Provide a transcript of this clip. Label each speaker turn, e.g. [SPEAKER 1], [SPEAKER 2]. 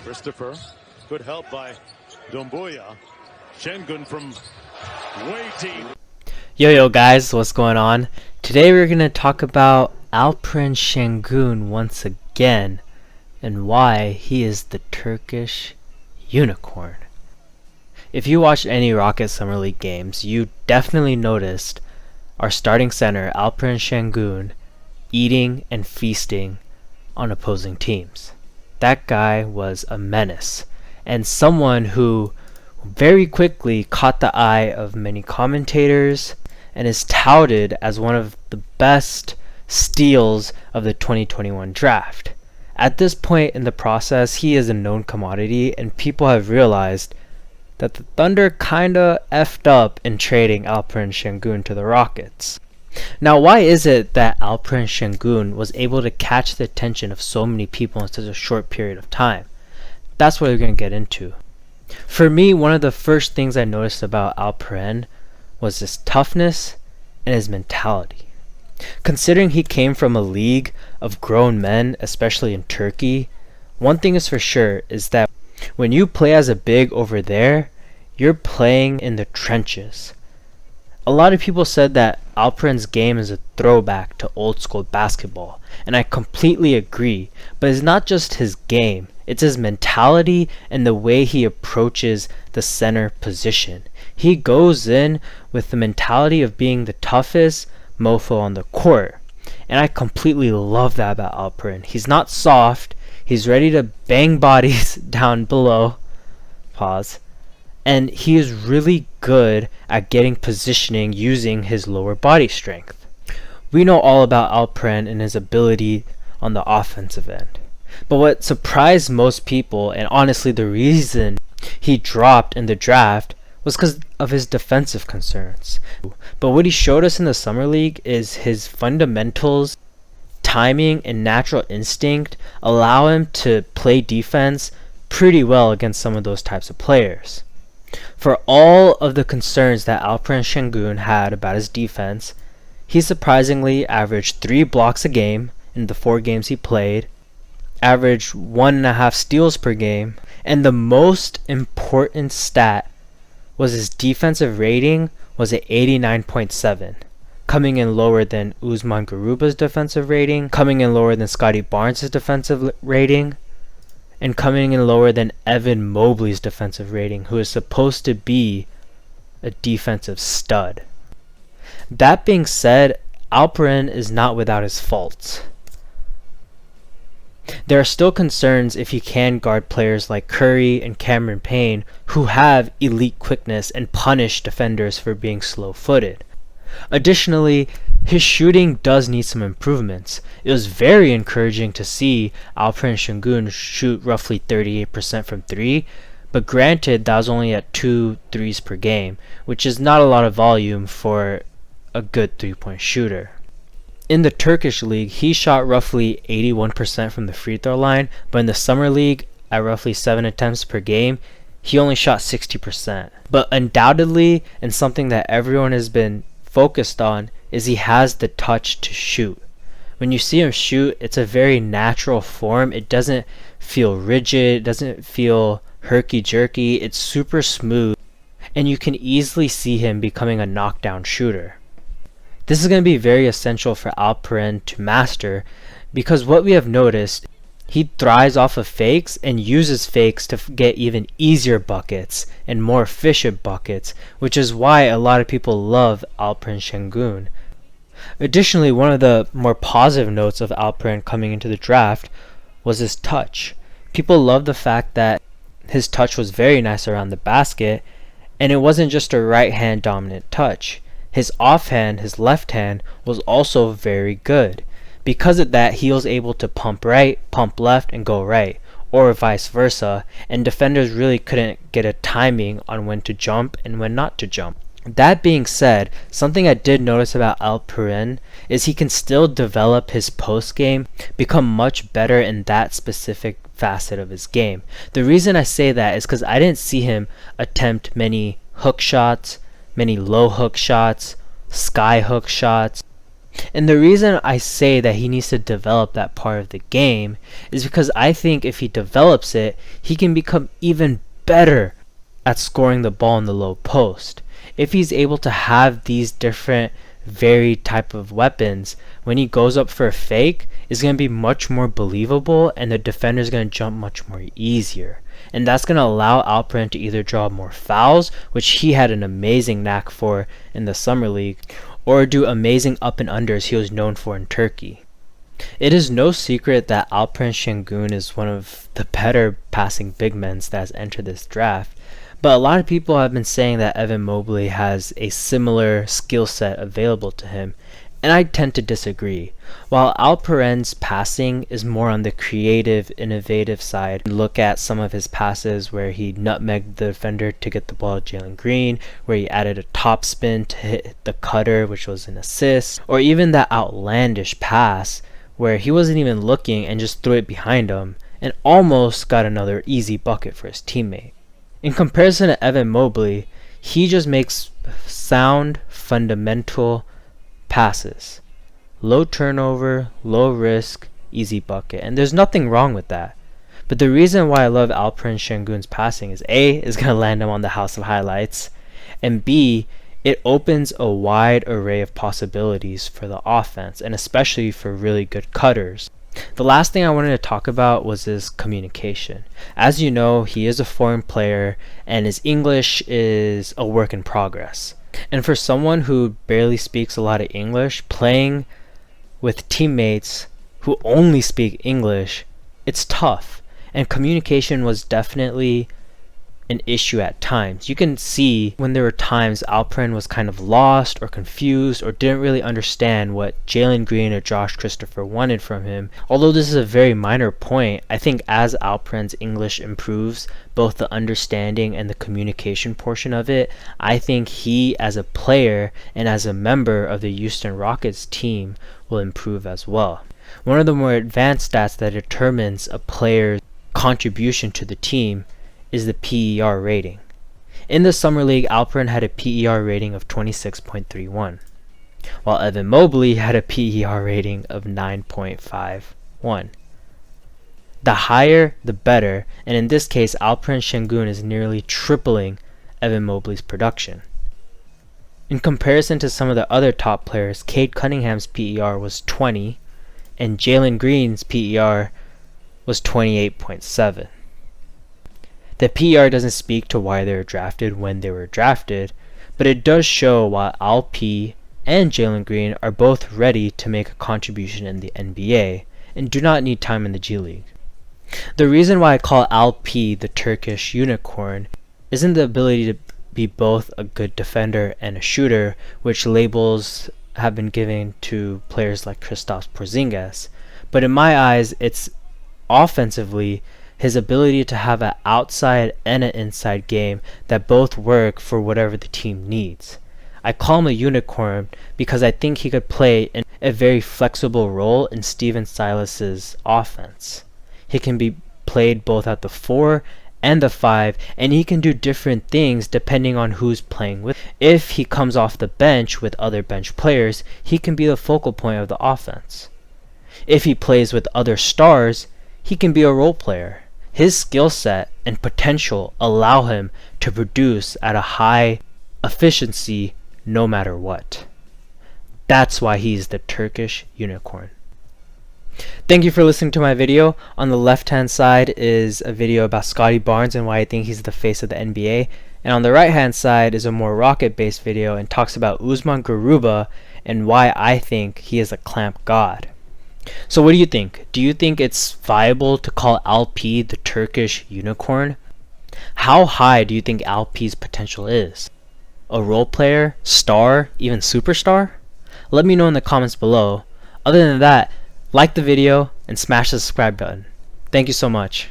[SPEAKER 1] Christopher, good help by Dumbuya. Sengun from way deep.
[SPEAKER 2] Yo guys, what's going on? Today we're going to talk about Alperen Sengun once again and why he is the Turkish unicorn. If you watched any Rocket Summer League games, you definitely noticed our starting center Alperen Sengun eating and feasting on opposing teams. That guy was a menace and someone who very quickly caught the eye of many commentators and is touted as one of the best steals of the 2021 draft. At this point in the process, he is a known commodity and people have realized that the Thunder kinda effed up in trading Alperen Sengun to the Rockets. Now, why is it that Alperen Sengun was able to catch the attention of so many people in such a short period of time? That's what we're going to get into. For me, one of the first things I noticed about Alperen was his toughness and his mentality. Considering he came from a league of grown men, especially in Turkey, one thing is for sure is that when you play as a big over there, you're playing in the trenches. A lot of people said that Alperen's game is a throwback to old school basketball, and I completely agree, but it's not just his game, it's his mentality and the way he approaches the center position. He goes in with the mentality of being the toughest mofo on the court, and I completely love that about Alperen. He's not soft, he's ready to bang bodies down below, and he is really good at getting positioning using his lower body strength. We know all about Alperen and his ability on the offensive end. But what surprised most people, and honestly the reason he dropped in the draft, was because of his defensive concerns. But what he showed us in the Summer League is his fundamentals, timing, and natural instinct allow him to play defense pretty well against some of those types of players. For all of the concerns that Alperen Sengun had about his defense, he surprisingly averaged 3 blocks a game in the 4 games he played, averaged 1.5 steals per game, and the most important stat was his defensive rating was at 89.7, coming in lower than Usman Garuba's defensive rating, coming in lower than Scotty Barnes' defensive rating, and coming in lower than Evan Mobley's defensive rating, who is supposed to be a defensive stud. That being said, Alperen is not without his faults. There are still concerns if he can guard players like Curry and Cameron Payne, who have elite quickness and punish defenders for being slow-footed. Additionally, his shooting does need some improvements. It was very encouraging to see Alperen Sengun shoot roughly 38% from 3, but granted that was only at 2 threes per game, which is not a lot of volume for a good 3-point shooter. In the Turkish league, he shot roughly 81% from the free throw line, but in the Summer League, at roughly 7 attempts per game, he only shot 60%. But undoubtedly, and something that everyone has been focused on, is he has the touch to shoot. When you see him shoot, it's a very natural form. It doesn't feel rigid, it doesn't feel herky-jerky, it's super smooth, and you can easily see him becoming a knockdown shooter. This is going to be very essential for Alperen to master, because what we have noticed, he thrives off of fakes and uses fakes to get even easier buckets and more efficient buckets, which is why a lot of people love Alperen Sengun. Additionally, one of the more positive notes of Alperen coming into the draft was his touch. People love the fact that his touch was very nice around the basket, and it wasn't just a right hand dominant touch. His offhand, his left hand, was also very good. Because of that, he was able to pump right, pump left, and go right, or vice versa, and defenders really couldn't get a timing on when to jump and when not to jump. That being said, something I did notice about Alperen is he can still develop his post game, become much better in that specific facet of his game. The reason I say that is because I didn't see him attempt many hook shots, many low hook shots, sky hook shots, And the reason I say that he needs to develop that part of the game is because I think if he develops it, he can become even better at scoring the ball in the low post. If he's able to have these different varied type of weapons, when he goes up for a fake, it's going to be much more believable and the defender is going to jump much more easier. And that's going to allow Alperen to either draw more fouls, which he had an amazing knack for in the Summer League, or do amazing up and unders he was known for in Turkey. It is no secret that Alperen Sengun is one of the better passing big men that has entered this draft, but a lot of people have been saying that Evan Mobley has a similar skill set available to him, and I tend to disagree. While Alperen's passing is more on the creative, innovative side, look at some of his passes where he nutmegged the defender to get the ball to Jalen Green, where he added a top spin to hit the cutter, which was an assist, or even that outlandish pass where he wasn't even looking and just threw it behind him and almost got another easy bucket for his teammate. In comparison to Evan Mobley, he just makes sound, fundamental passes. Low turnover, low risk, easy bucket. And there's nothing wrong with that. But the reason why I love Alperen Sengun's passing is A, is going to land him on the House of Highlights, and B, it opens a wide array of possibilities for the offense, and especially for really good cutters. The last thing I wanted to talk about was his communication. As you know, he is a foreign player and his English is a work in progress. And for someone who barely speaks a lot of English, playing with teammates who only speak English, it's tough. And communication was definitely an issue at times. You can see when there were times Alperen was kind of lost or confused or didn't really understand what Jalen Green or Josh Christopher wanted from him. Although this is a very minor point, I think as Alperen's English improves, both the understanding and the communication portion of it, I think he as a player and as a member of the Houston Rockets team will improve as well. One of the more advanced stats that determines a player's contribution to the team is the PER rating. In the Summer League, Alperen had a PER rating of 26.31, while Evan Mobley had a PER rating of 9.51. The higher, the better, and in this case, Alperen Sengun is nearly tripling Evan Mobley's production. In comparison to some of the other top players, Cade Cunningham's PER was 20, and Jalen Green's PER was 28.7. The PER doesn't speak to why they were drafted when they were drafted, but it does show why Alp and Jalen Green are both ready to make a contribution in the NBA and do not need time in the G League. The reason why I call Alp the Turkish unicorn isn't the ability to be both a good defender and a shooter, which labels have been given to players like Kristaps Porzingis, but in my eyes it's offensively his ability to have an outside and an inside game that both work for whatever the team needs. I call him a unicorn because I think he could play in a very flexible role in Steven Silas's offense. He can be played both at the 4 and the 5, and he can do different things depending on who's playing with. If he comes off the bench with other bench players, he can be the focal point of the offense. If he plays with other stars, he can be a role player. His skill set and potential allow him to produce at a high efficiency no matter what. That's why he's the Turkish unicorn. Thank you for listening to my video. On the left hand side is a video about Scotty Barnes and why I think he's the face of the NBA. And on the right hand side is a more rocket based video and talks about Usman Garuba and why I think he is a clamp god. So what do you think? Do you think it's viable to call Alp the Turkish unicorn? How high do you think Alp's potential is? A role player, star, even superstar? Let me know in the comments below. Other than that, like the video and smash the subscribe button. Thank you so much.